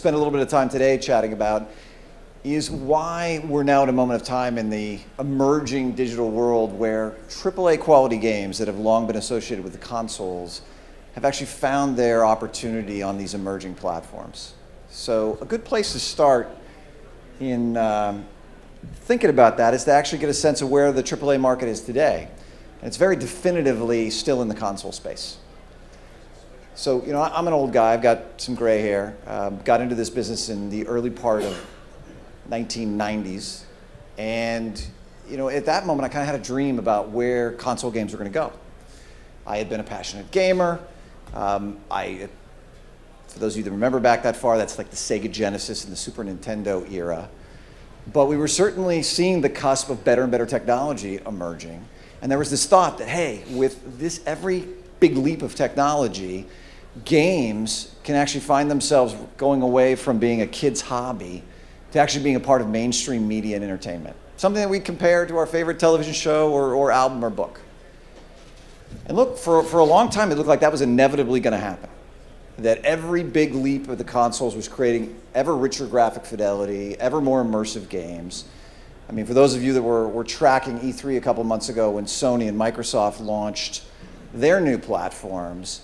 spend a little bit of time today chatting about is why we're now at a moment of time in the emerging digital world where AAA-quality games that have long been associated with the consoles have actually found their opportunity on these emerging platforms. So a good place to start in thinking about that is to actually get a sense of where the AAA market is today. And it's very definitively still in the console space. So, I'm an old guy, I've got some gray hair, got into this business in the early part of 1990s. And, at that moment, I kind of had a dream about where console games were going to go. I had been a passionate gamer. For those of you that remember back that far, that's like the Sega Genesis and the Super Nintendo era. But we were certainly seeing the cusp of better and better technology emerging. And there was this thought that, hey, with this every big leap of technology, games can actually find themselves going away from being a kid's hobby to actually being a part of mainstream media and entertainment. Something that we compare to our favorite television show or album or book. And look, for a long time, it looked like that was inevitably going to happen. That every big leap of the consoles was creating ever richer graphic fidelity, ever more immersive games. I mean, for those of you that were tracking E3 a couple months ago when Sony and Microsoft launched their new platforms,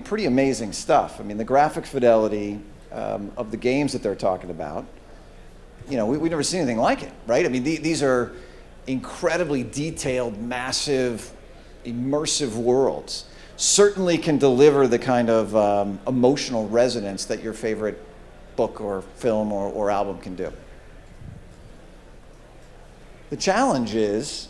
pretty amazing stuff. I mean, the graphic fidelity of the games that they're talking about, we've never seen anything like it, right? I mean, these are incredibly detailed, massive, immersive worlds. Certainly can deliver the kind of emotional resonance that your favorite book or film or album can do. The challenge is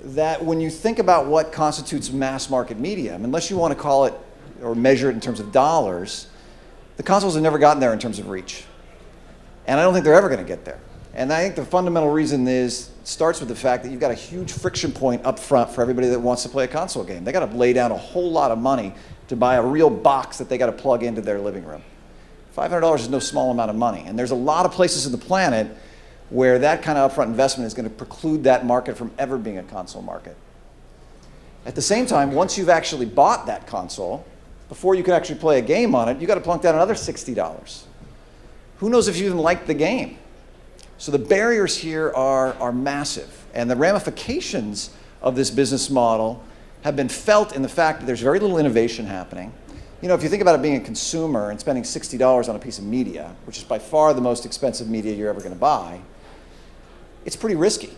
that when you think about what constitutes mass market medium, unless you want to call it or measure it in terms of dollars, the consoles have never gotten there in terms of reach. And I don't think they're ever going to get there. And I think the fundamental reason starts with the fact that you've got a huge friction point up front for everybody that wants to play a console game. They got to lay down a whole lot of money to buy a real box that they got to plug into their living room. $500 is no small amount of money. And there's a lot of places on the planet where that kind of upfront investment is going to preclude that market from ever being a console market. At the same time, once you've actually bought that console, before you can actually play a game on it, you got to plunk down another $60. Who knows if you even like the game? So the barriers here are massive, and the ramifications of this business model have been felt in the fact that there's very little innovation happening. If you think about it being a consumer and spending $60 on a piece of media, which is by far the most expensive media you're ever going to buy, it's pretty risky.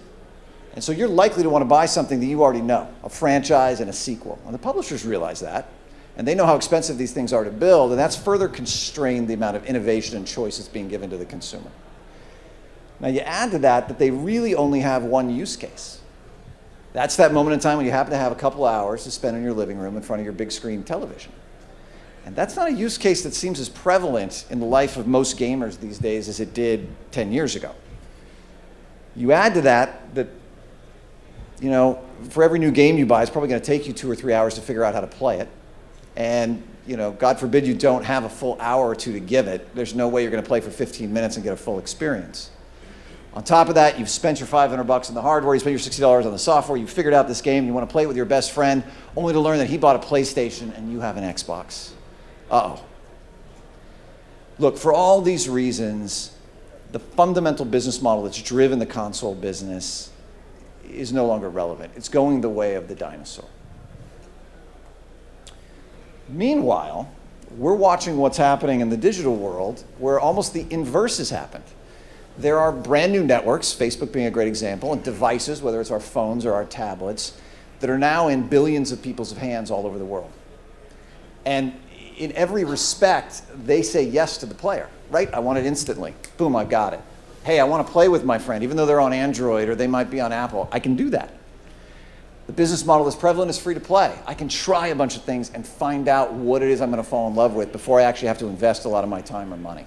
And so you're likely to want to buy something that you already know, a franchise and a sequel. And the publishers realize that, and they know how expensive these things are to build, and that's further constrained the amount of innovation and choice that's being given to the consumer. Now you add to that they really only have one use case. That's that moment in time when you happen to have a couple hours to spend in your living room in front of your big screen television. And that's not a use case that seems as prevalent in the life of most gamers these days as it did 10 years ago. You add to that, for every new game you buy, it's probably going to take you 2 or 3 hours to figure out how to play it. And, God forbid you don't have a full hour or two to give it. There's no way you're going to play for 15 minutes and get a full experience. On top of that, you've spent your $500 on the hardware, you spent your $60 on the software, you figured out this game, you want to play it with your best friend, only to learn that he bought a PlayStation and you have an Xbox. Uh-oh. Look, for all these reasons, the fundamental business model that's driven the console business is no longer relevant. It's going the way of the dinosaur. Meanwhile, we're watching what's happening in the digital world where almost the inverse has happened. There are brand new networks, Facebook being a great example, and devices, whether it's our phones or our tablets, that are now in billions of people's hands all over the world. And in every respect, they say yes to the player, right? I want it instantly. Boom, I've got it. Hey, I want to play with my friend, even though they're on Android or they might be on Apple. I can do that. The business model that's prevalent is free to play. I can try a bunch of things and find out what it is I'm going to fall in love with before I actually have to invest a lot of my time or money.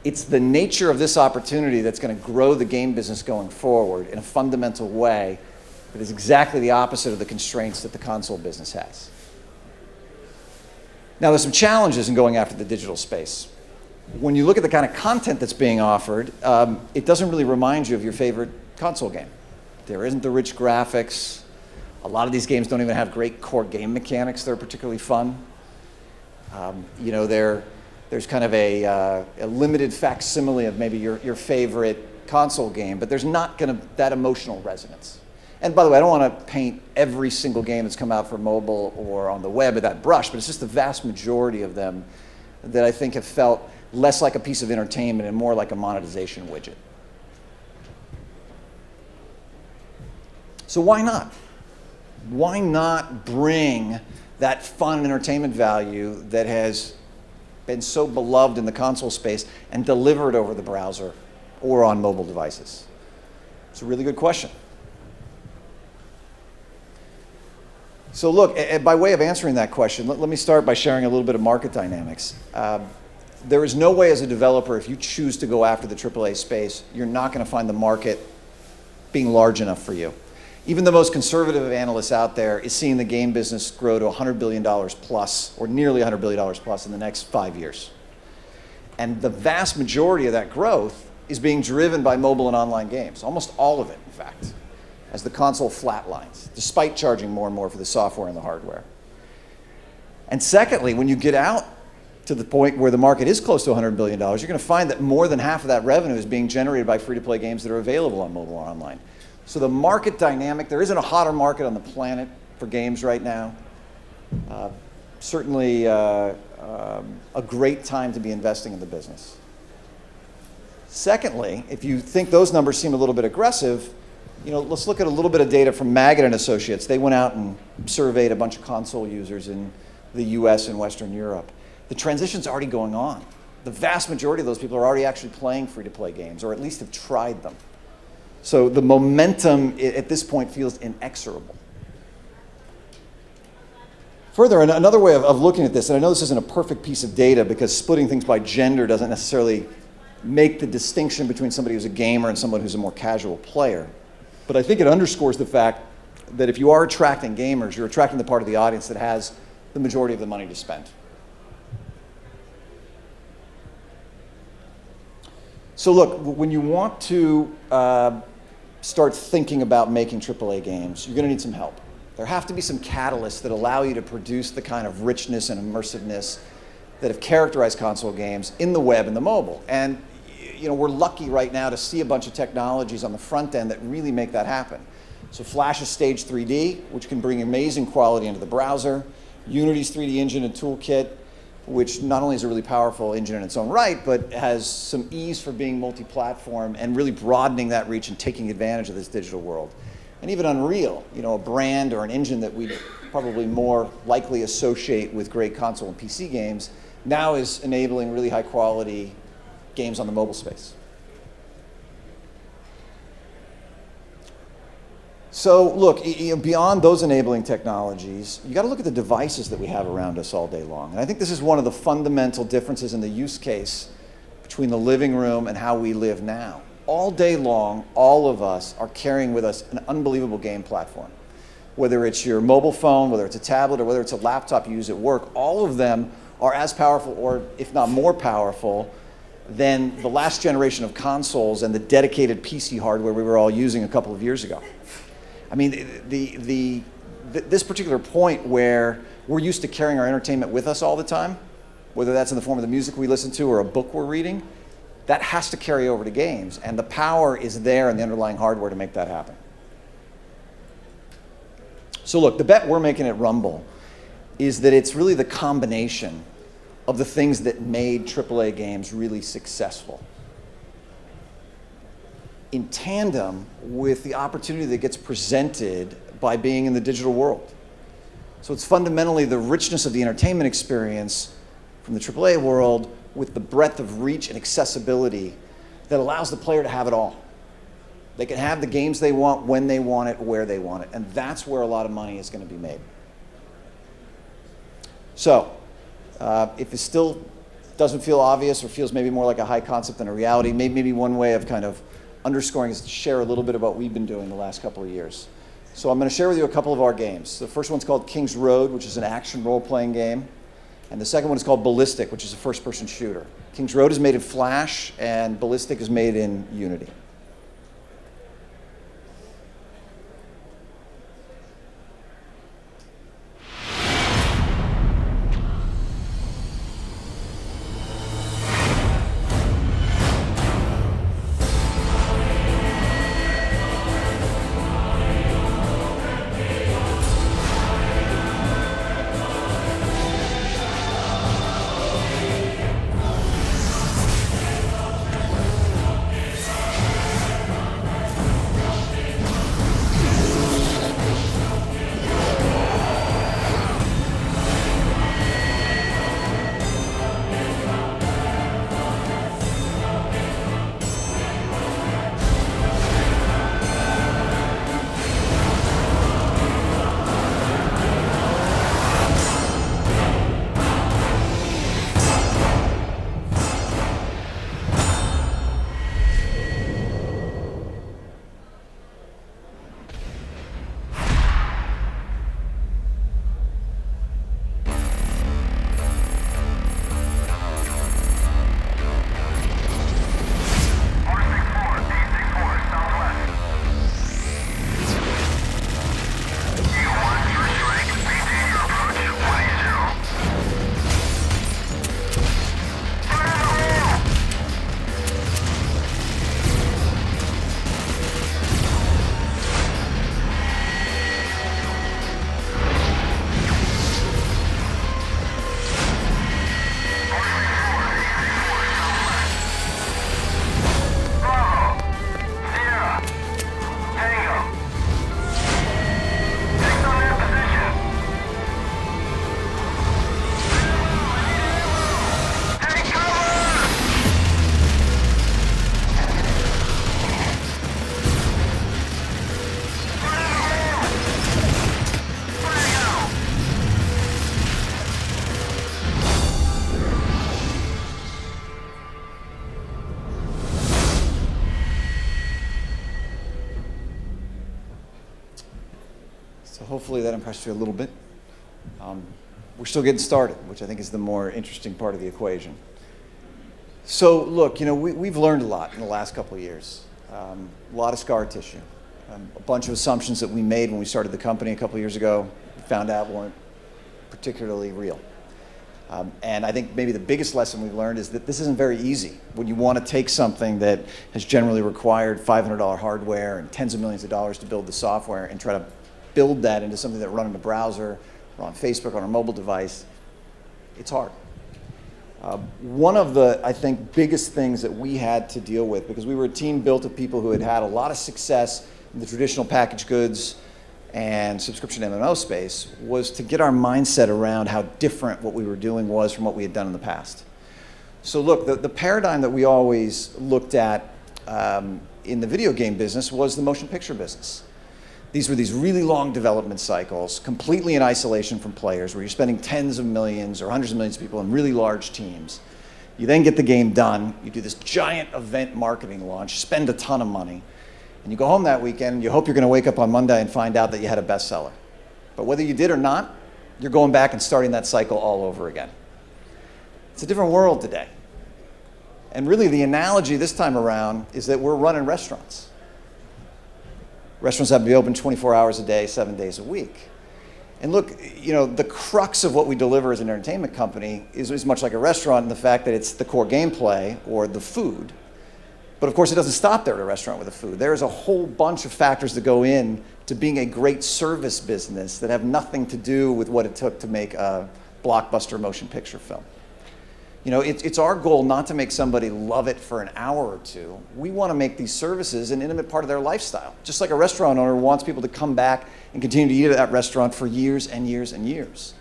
It's the nature of this opportunity that's going to grow the game business going forward in a fundamental way that is exactly the opposite of the constraints that the console business has. Now, there's some challenges in going after the digital space. When you look at the kind of content that's being offered, it doesn't really remind you of your favorite console game. There isn't the rich graphics. A lot of these games don't even have great core game mechanics that are particularly fun. They're there's kind of a limited facsimile of maybe your favorite console game, but there's not going to that emotional resonance. And by the way, I don't want to paint every single game that's come out for mobile or on the web with that brush, but it's just the vast majority of them that I think have felt less like a piece of entertainment and more like a monetization widget. So why not? Why not bring that fun and entertainment value that has been so beloved in the console space and deliver it over the browser or on mobile devices? It's a really good question. So look, by way of answering that question, let me start by sharing a little bit of market dynamics. There is no way as a developer, if you choose to go after the AAA space, you're not going to find the market being large enough for you. Even the most conservative of analysts out there is seeing the game business grow to $100 billion plus, or nearly $100 billion plus in the next 5 years. And the vast majority of that growth is being driven by mobile and online games, almost all of it, in fact, as the console flatlines, despite charging more and more for the software and the hardware. And secondly, when you get out to the point where the market is close to $100 billion, you're going to find that more than half of that revenue is being generated by free-to-play games that are available on mobile or online. So the market dynamic, there isn't a hotter market on the planet for games right now. Certainly a great time to be investing in the business. Secondly, if you think those numbers seem a little bit aggressive, let's look at a little bit of data from Magid and Associates. They went out and surveyed a bunch of console users in the US and Western Europe. The transition's already going on. The vast majority of those people are already actually playing free-to-play games, or at least have tried them. So the momentum at this point feels inexorable. Further, another way of looking at this, and I know this isn't a perfect piece of data because splitting things by gender doesn't necessarily make the distinction between somebody who's a gamer and someone who's a more casual player. But I think it underscores the fact that if you are attracting gamers, you're attracting the part of the audience that has the majority of the money to spend. So look, when you want to start thinking about making AAA games, you're going to need some help. There have to be some catalysts that allow you to produce the kind of richness and immersiveness that have characterized console games in the web and the mobile. And we're lucky right now to see a bunch of technologies on the front end that really make that happen. So Flash's Stage 3D, which can bring amazing quality into the browser, Unity's 3D engine and toolkit, which not only is a really powerful engine in its own right, but has some ease for being multi-platform and really broadening that reach and taking advantage of this digital world. And even Unreal, a brand or an engine that we'd probably more likely associate with great console and PC games, now is enabling really high quality games on the mobile space. So look, beyond those enabling technologies, you got to look at the devices that we have around us all day long. And I think this is one of the fundamental differences in the use case between the living room and how we live now. All day long, all of us are carrying with us an unbelievable game platform. Whether it's your mobile phone, whether it's a tablet, or whether it's a laptop you use at work, all of them are as powerful, or if not more powerful, than the last generation of consoles and the dedicated PC hardware we were all using a couple of years ago. I mean, this particular point where we're used to carrying our entertainment with us all the time, whether that's in the form of the music we listen to or a book we're reading, that has to carry over to games, and the power is there in the underlying hardware to make that happen. So look, the bet we're making at Rumble is that it's really the combination of the things that made AAA games really successful, in tandem with the opportunity that gets presented by being in the digital world. So it's fundamentally the richness of the entertainment experience from the AAA world with the breadth of reach and accessibility that allows the player to have it all. They can have the games they want, when they want it, where they want it, and that's where a lot of money is going to be made. So, if it still doesn't feel obvious or feels maybe more like a high concept than a reality, maybe one way of kind of underscoring is to share a little bit about what we've been doing the last couple of years. So I'm going to share with you a couple of our games. The first one's called KingsRoad, which is an action role-playing game. And the second one is called Ballistic, which is a first-person shooter. KingsRoad is made in Flash, and Ballistic is made in Unity. So hopefully that impressed you a little bit. We're still getting started, which I think is the more interesting part of the equation. So look, we've learned a lot in the last couple of years. A lot of scar tissue. A bunch of assumptions that we made when we started the company a couple of years ago, found out weren't particularly real. And I think maybe the biggest lesson we've learned is that this isn't very easy. When you want to take something that has generally required $500 hardware and tens of millions of dollars to build the software and try to build that into something that run in a browser or on Facebook on a mobile device, it's hard. One of the, I think, biggest things that we had to deal with, because we were a team built of people who had had a lot of success in the traditional packaged goods and subscription MMO space, was to get our mindset around how different what we were doing was from what we had done in the past. So look, the paradigm that we always looked at in the video game business was the motion picture business. These were these really long development cycles, completely in isolation from players, where you're spending tens of millions or hundreds of millions of people in really large teams. You then get the game done, you do this giant event marketing launch, spend a ton of money, and you go home that weekend and you hope you're going to wake up on Monday and find out that you had a bestseller. But whether you did or not, you're going back and starting that cycle all over again. It's a different world today. And really the analogy this time around is that we're running restaurants. Restaurants have to be open 24 hours a day, 7 days a week. And look, the crux of what we deliver as an entertainment company is much like a restaurant in the fact that it's the core gameplay or the food. But of course, it doesn't stop there at a restaurant with the food. There's a whole bunch of factors that go in to being a great service business that have nothing to do with what it took to make a blockbuster motion picture film. It's our goal not to make somebody love it for an hour or two. We want to make these services an intimate part of their lifestyle, just like a restaurant owner wants people to come back and continue to eat at that restaurant for years and years and years.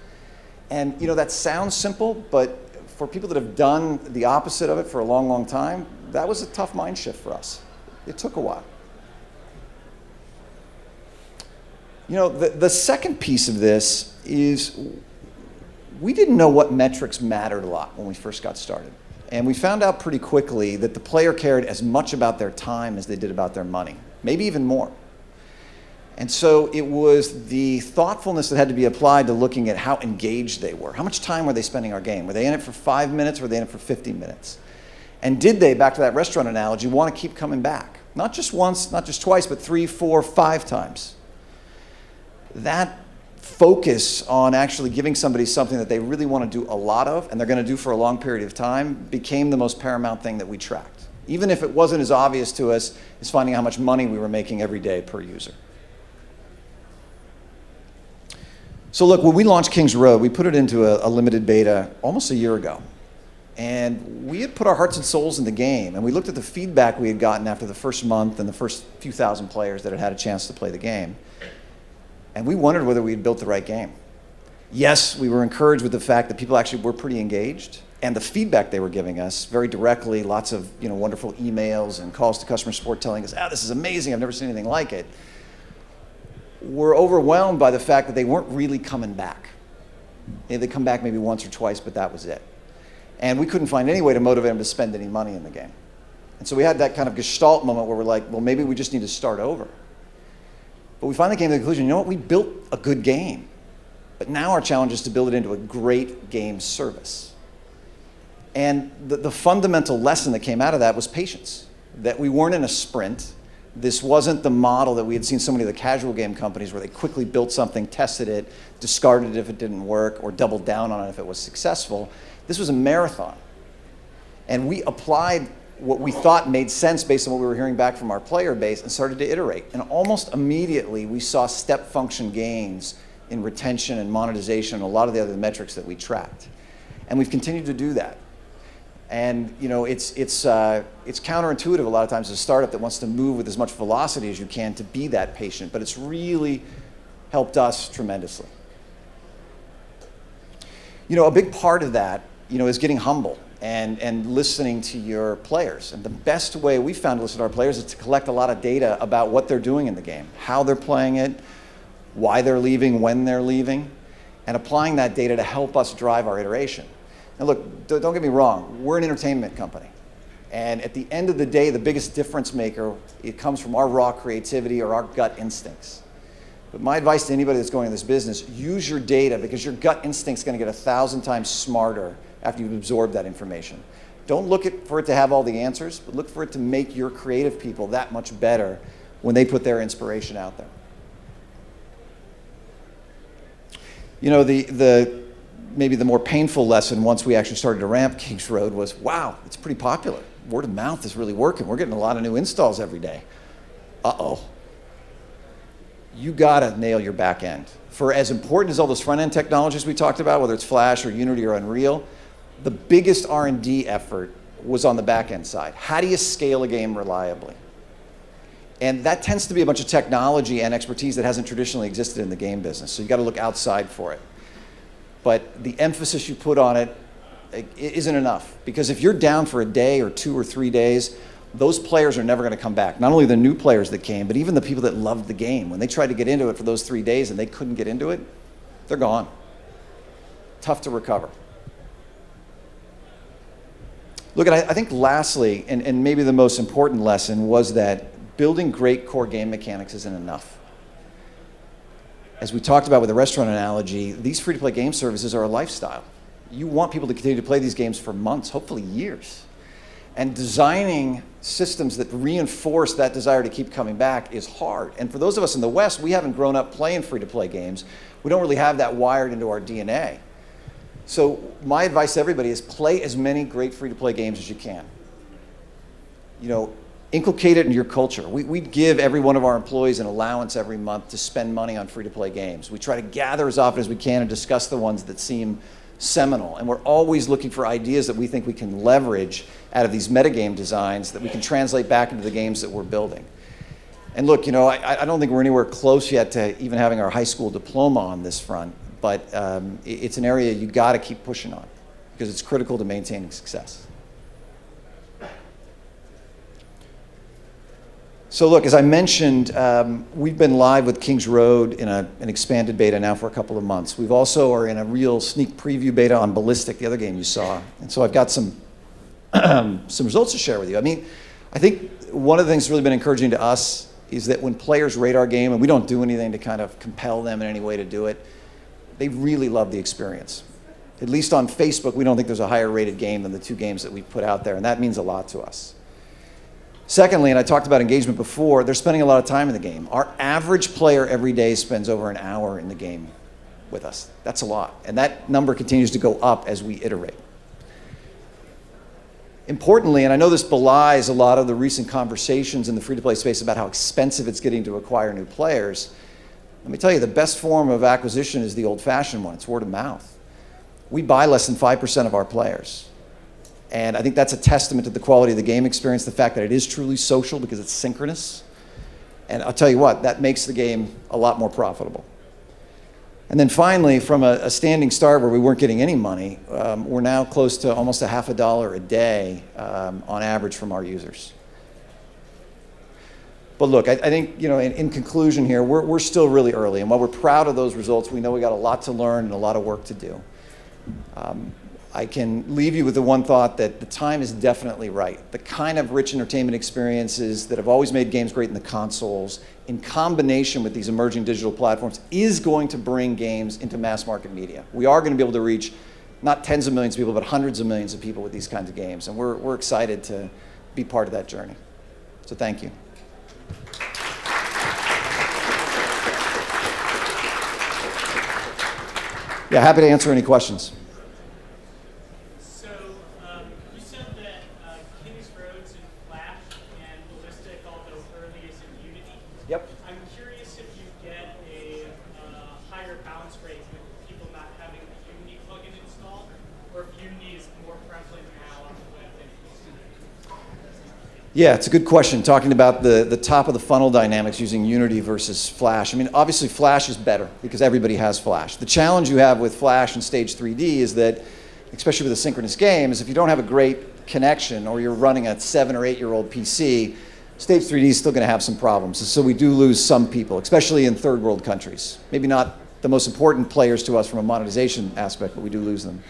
And that sounds simple, but for people that have done the opposite of it for a long, long time, that was a tough mind shift for us. It took a while. The second piece of this is we didn't know what metrics mattered a lot when we first got started. And we found out pretty quickly that the player cared as much about their time as they did about their money, maybe even more. And so it was the thoughtfulness that had to be applied to looking at how engaged they were. How much time were they spending our game? Were they in it for 5 minutes or were they in it for 50 minutes? And did they, back to that restaurant analogy, want to keep coming back? Not just once, not just twice, but 3, 4, 5 times. That focus on actually giving somebody something that they really want to do a lot of and they're going to do for a long period of time became the most paramount thing that we tracked. Even if it wasn't as obvious to us as finding how much money we were making every day per user. So look, when we launched KingsRoad, we put it into a limited beta almost a year ago. And we had put our hearts and souls in the game, and we looked at the feedback we had gotten after the first month and the first few thousand players that had had a chance to play the game. And we wondered whether we had built the right game. Yes, we were encouraged with the fact that people actually were pretty engaged, and the feedback they were giving us very directly, lots of wonderful emails and calls to customer support telling us, this is amazing, I've never seen anything like it. We're overwhelmed by the fact that they weren't really coming back. They'd come back maybe once or twice, but that was it. And we couldn't find any way to motivate them to spend any money in the game. And so we had that kind of gestalt moment where we're like, well, maybe we just need to start over. But we finally came to the conclusion, we built a good game. But now our challenge is to build it into a great game service. And the fundamental lesson that came out of that was patience. That we weren't in a sprint. This wasn't the model that we had seen so many of the casual game companies where they quickly built something, tested it, discarded it if it didn't work, or doubled down on it if it was successful. This was a marathon. And we applied what we thought made sense based on what we were hearing back from our player base and started to iterate. And almost immediately, we saw step function gains in retention and monetization and a lot of the other metrics that we tracked. And we've continued to do that. And it's counterintuitive a lot of times as a startup that wants to move with as much velocity as you can to be that patient, but it's really helped us tremendously. A big part of that, is getting humble and listening to your players. And the best way we found to listen to our players is to collect a lot of data about what they're doing in the game, how they're playing it, why they're leaving, when they're leaving, and applying that data to help us drive our iteration. And look, don't get me wrong, we're an entertainment company. And at the end of the day, the biggest difference maker, it comes from our raw creativity or our gut instincts. But my advice to anybody that's going in this business, use your data, because your gut instinct's going to get 1,000 times smarter after you've absorbed that information. Don't look for it to have all the answers, but look for it to make your creative people that much better when they put their inspiration out there. You know, maybe the more painful lesson once we actually started to ramp KingsRoad was, wow, it's pretty popular. Word of mouth is really working. We're getting a lot of new installs every day. Uh-oh. You gotta nail your back end. For as important as all those front end technologies we talked about, whether it's Flash or Unity or Unreal, the biggest R&D effort was on the back end side. How do you scale a game reliably? And that tends to be a bunch of technology and expertise that hasn't traditionally existed in the game business. So you gotta look outside for it. But the emphasis you put on it isn't enough. Because if you're down for a day or 2 or 3 days, those players are never going to come back. Not only the new players that came, but even the people that loved the game. When they tried to get into it for those 3 days and they couldn't get into it, they're gone. Tough to recover. Look, I think lastly, and maybe the most important lesson, was that building great core game mechanics isn't enough. As we talked about with the restaurant analogy, these free-to-play game services are a lifestyle. You want people to continue to play these games for months, hopefully years. And designing systems that reinforce that desire to keep coming back is hard. And for those of us in the West, we haven't grown up playing free-to-play games. We don't really have that wired into our DNA. So my advice to everybody is play as many great free-to-play games as you can. You know, inculcate it in your culture. We give every one of our employees an allowance every month to spend money on free-to-play games. We try to gather as often as we can and discuss the ones that seem seminal. And we're always looking for ideas that we think we can leverage out of these metagame designs that we can translate back into the games that we're building. And look, you know, I don't think we're anywhere close yet to even having our high school diploma on this front, but it's an area you got to keep pushing on because it's critical to maintaining success. So look, as I mentioned, we've been live with KingsRoad in an expanded beta now for a couple of months. We've also are in a real sneak preview beta on Ballistic, the other game you saw. And so I've got some results to share with you. I mean, I think one of the things that's really been encouraging to us is that when players rate our game, and we don't do anything to kind of compel them in any way to do it, they really love the experience. At least on Facebook, we don't think there's a higher rated game than the 2 games that we've put out there, and that means a lot to us. Secondly, and I talked about engagement before, they're spending a lot of time in the game. Our average player every day spends over an hour in the game with us. That's a lot. And that number continues to go up as we iterate. Importantly, and I know this belies a lot of the recent conversations in the free-to-play space about how expensive it's getting to acquire new players, let me tell you, the best form of acquisition is the old-fashioned one. It's word of mouth. We buy less than 5% of our players. And I think that's a testament to the quality of the game experience, the fact that it is truly social because it's synchronous. And I'll tell you what, that makes the game a lot more profitable. And then finally, from a standing start where we weren't getting any money, we're now close to almost $50 a day on average from our users. But look, I think, you know, in conclusion here, we're still really early. And while we're proud of those results, we know we got a lot to learn and a lot of work to do. I can leave you with the one thought that the time is definitely right. The kind of rich entertainment experiences that have always made games great in the consoles, in combination with these emerging digital platforms, is going to bring games into mass market media. We are going to be able to reach not tens of millions of people, but hundreds of millions of people with these kinds of games. And we're excited to be part of that journey. So thank you. Yeah, happy to answer any questions. Yep. I'm curious if you get a higher bounce rate with people not having the Unity plugin installed, or if Unity is more prevalent now on the web than it used to be. Yeah, it's a good question, talking about the top of the funnel dynamics using Unity versus Flash. I mean, obviously Flash is better because everybody has Flash. The challenge you have with Flash and Stage 3D is that, especially with a synchronous game, is if you don't have a great connection or you're running a 7 or 8-year-old PC, Stage 3D is still going to have some problems. So we do lose some people, especially in third world countries. Maybe not the most important players to us from a monetization aspect, but we do lose them.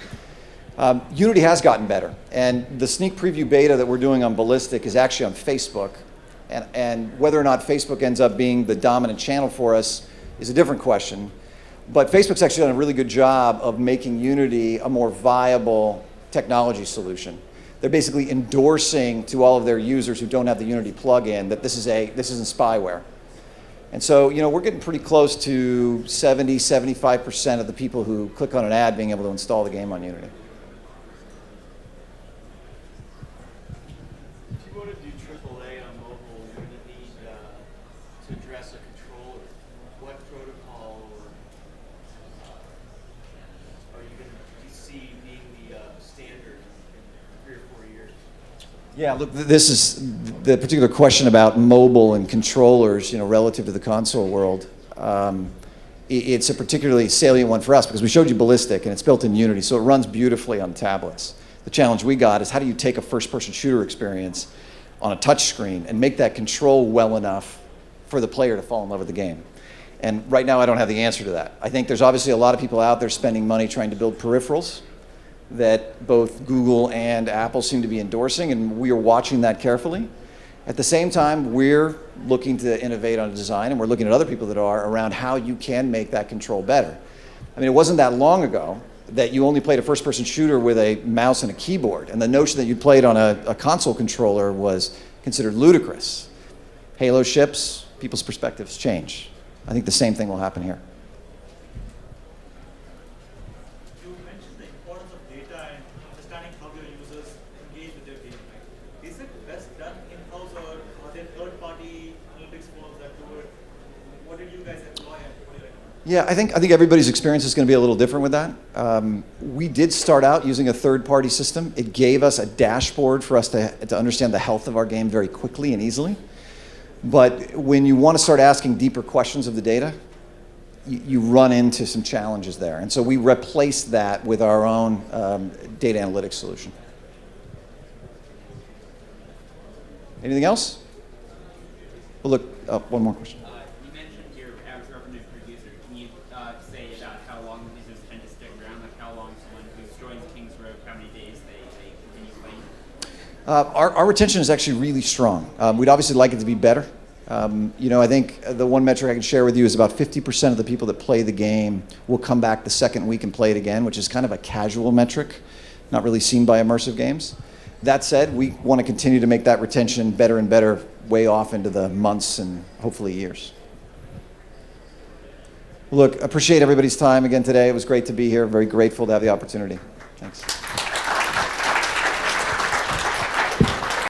Unity has gotten better. And the sneak preview beta that we're doing on Ballistic is actually on Facebook. And whether or not Facebook ends up being the dominant channel for us is a different question. But Facebook's actually done a really good job of making Unity a more viable technology solution. They're basically endorsing to all of their users who don't have the Unity plugin that this isn't spyware. And so, we're getting pretty close to 75% of the people who click on an ad being able to install the game on Unity. If you want to do AAA on mobile, you're going to need to address a controller. What protocol are you going to see being the standard in 3 or 4 years? Yeah, look, this is the particular question about mobile and controllers, relative to the console world. It's a particularly salient one for us because we showed you Ballistic and it's built in Unity, so it runs beautifully on tablets. The challenge we got is how do you take a first-person shooter experience on a touch screen and make that control well enough for the player to fall in love with the game? And right now I don't have the answer to that. I think there's obviously a lot of people out there spending money trying to build peripherals that both Google and Apple seem to be endorsing, and we are watching that carefully. At the same time, we're looking to innovate on design, and we're looking at other people that are around how you can make that control better. I mean, it wasn't that long ago that you only played a first-person shooter with a mouse and a keyboard, and the notion that you played on a console controller was considered ludicrous. Halo ships, people's perspectives change. I think the same thing will happen here. You mentioned the importance of data and understanding how your users engage with their game. Is it best done in-house or are there third-party analytics firms that do it? What did you guys employ and what do you recommend? Yeah, I think everybody's experience is going to be a little different with that. We did start out using a third-party system. It gave us a dashboard for us to understand the health of our game very quickly and easily. But when you want to start asking deeper questions of the data, you run into some challenges there. And so we replaced that with our own data analytics solution. Anything else? Well, look, one more question. You mentioned your average revenue per user. Can you say about how long users tend to stick around? Like how long someone who joins KingsRoad, how many days they continue playing? Our retention is actually really strong. We'd obviously like it to be better. I think the one metric I can share with you is about 50% of the people that play the game will come back the second week and play it again, which is kind of a casual metric, not really seen by immersive games. That said, we want to continue to make that retention better and better way off into the months and hopefully years. Look, appreciate everybody's time again today. It was great to be here. Very grateful to have the opportunity.